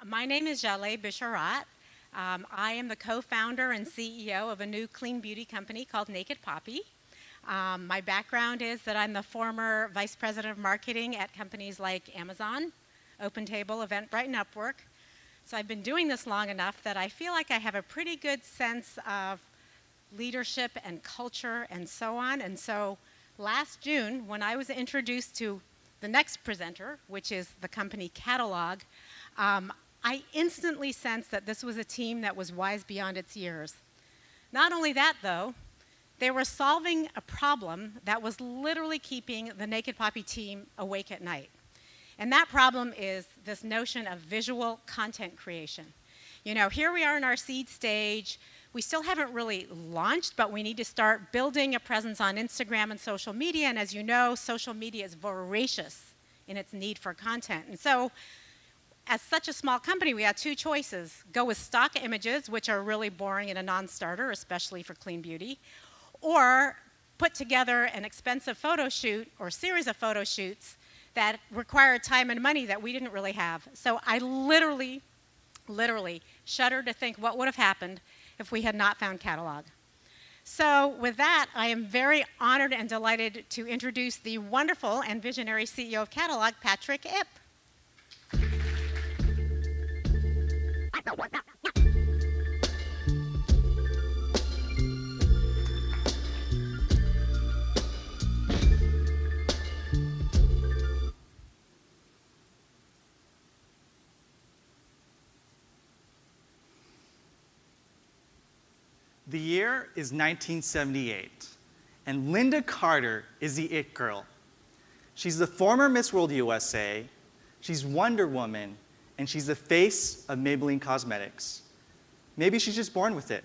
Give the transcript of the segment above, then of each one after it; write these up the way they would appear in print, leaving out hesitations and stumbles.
My name is Jaleh Bisharat. I am the co-founder and CEO of a new clean beauty company called Naked Poppy. My background is that I'm the former vice president of marketing at companies like Amazon, OpenTable, Eventbrite, and Upwork. So I've been doing this long enough that I feel like I have a pretty good sense of leadership and culture and so on. And so last June, when I was introduced to the next presenter, which is the company Catalog, I instantly sensed that this was a team that was wise beyond its years. Not only that, though, they were solving a problem that was literally keeping the Naked Poppy team awake at night. And that problem is this notion of visual content creation. You know, here we are in our seed stage. We still haven't really launched, but we need to start building a presence on Instagram and social media. And as you know, social media is voracious in its need for content. And so, as such a small company, we had two choices. Go with stock images, which are really boring and a non-starter, especially for clean beauty, or put together an expensive photo shoot or series of photo shoots that required time and money that we didn't really have. So I literally shudder to think what would have happened if we had not found Catalog. So with that, I am very honored and delighted to introduce the wonderful and visionary CEO of Catalog, Patrick Ip. The year is 1978, and Linda Carter is the it girl. She's the former Miss World USA, she's Wonder Woman, and she's the face of Maybelline Cosmetics. Maybe she's just born with it.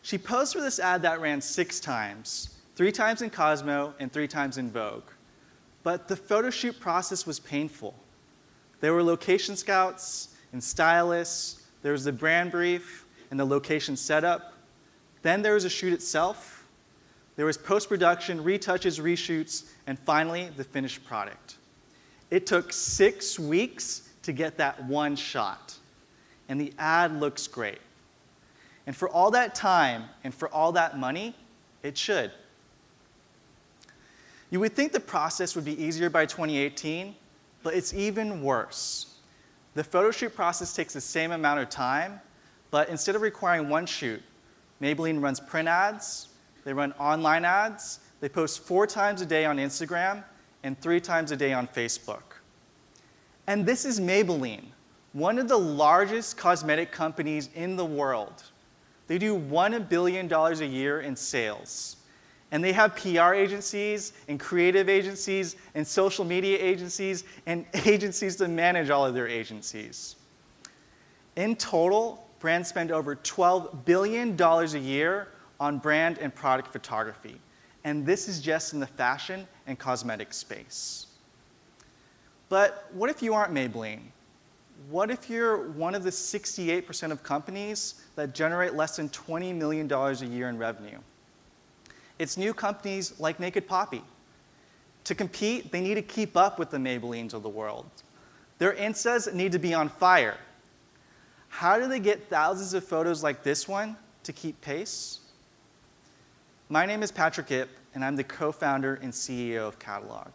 She posed for this ad that ran 6 times, 3 times in Cosmo and 3 times in Vogue. But the photo shoot process was painful. There were location scouts and stylists, there was the brand brief and the location setup. Then there was a shoot itself. There was post-production, retouches, reshoots, and finally the finished product. It took 6 weeks to get that one shot, and the ad looks great. And for all that time and for all that money, it should. You would think the process would be easier by 2018, but it's even worse. The photo shoot process takes the same amount of time, but instead of requiring one shoot, Maybelline runs print ads, they run online ads, they post 4 times a day on Instagram, and 3 times a day on Facebook. And this is Maybelline, one of the largest cosmetic companies in the world. They do $1 billion a year in sales. And they have PR agencies, and creative agencies, and social media agencies, and agencies to manage all of their agencies. In total, brands spend over $12 billion a year on brand and product photography. And this is just in the fashion and cosmetic space. But what if you aren't Maybelline? What if you're one of the 68% of companies that generate less than $20 million a year in revenue? It's new companies like Naked Poppy. To compete, they need to keep up with the Maybellines of the world. Their Instas need to be on fire. How do they get thousands of photos like this one to keep pace? My name is Patrick Ip, and I'm the co-founder and CEO of Catalog.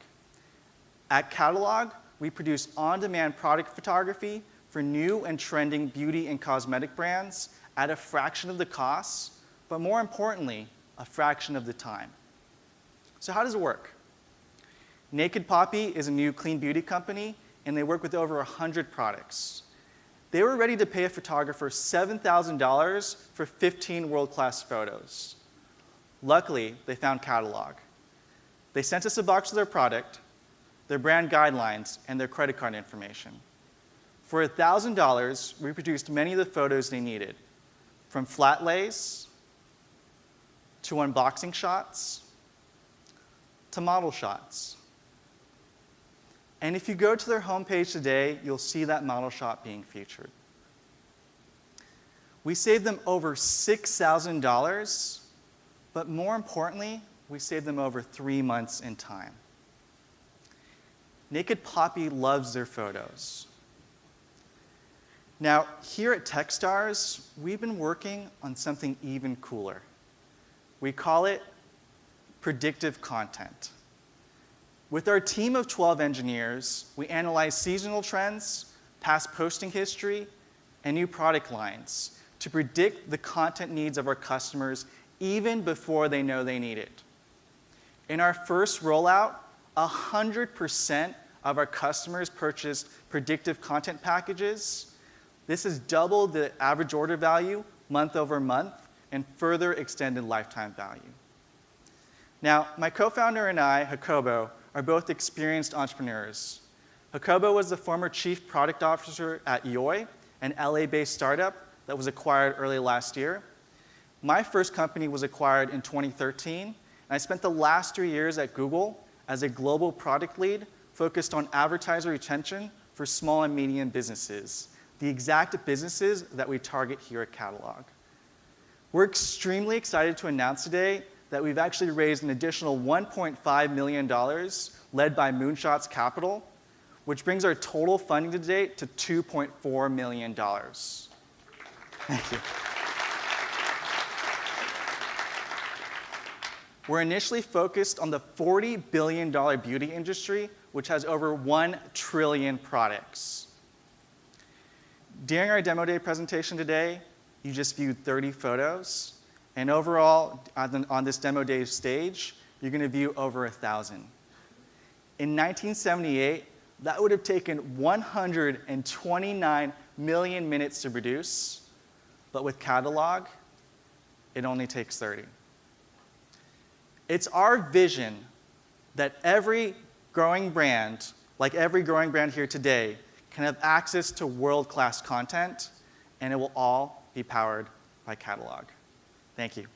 At Catalog, we produce on-demand product photography for new and trending beauty and cosmetic brands at a fraction of the cost, but more importantly, a fraction of the time. So how does it work? Naked Poppy is a new clean beauty company, and they work with over 100 products. They were ready to pay a photographer $7,000 for 15 world-class photos. Luckily, they found Catalog. They sent us a box of their product, their brand guidelines, and their credit card information. For $1,000, we produced many of the photos they needed, from flat lays, to unboxing shots, to model shots. And if you go to their homepage today, you'll see that model shot being featured. We saved them over $6,000, but more importantly, we saved them over 3 months in time. Naked Poppy loves their photos. Now, here at Techstars, we've been working on something even cooler. We call it predictive content. With our team of 12 engineers, we analyze seasonal trends, past posting history, and new product lines to predict the content needs of our customers even before they know they need it. In our first rollout, 100% of our customers purchased predictive content packages. This has doubled the average order value month over month and further extended lifetime value. Now, my co-founder and I, Jacobo, are both experienced entrepreneurs. Jacobo was the former chief product officer at Yoy, an LA-based startup that was acquired early last year. My first company was acquired in 2013, and I spent the last 3 years at Google as a global product lead focused on advertiser retention for small and medium businesses, the exact businesses that we target here at Catalog. We're extremely excited to announce today that we've actually raised an additional $1.5 million led by Moonshots Capital, which brings our total funding to date to $2.4 million. Thank you. We're initially focused on the $40 billion beauty industry, which has over 1 trillion products. During our demo day presentation today, you just viewed 30 photos. And overall, on this demo day stage, you're going to view over 1,000. In 1978, that would have taken 129 million minutes to produce. But with Catalog, it only takes 30. It's our vision that every growing brand, like every growing brand here today, can have access to world-class content, and it will all be powered by Catalog. Thank you.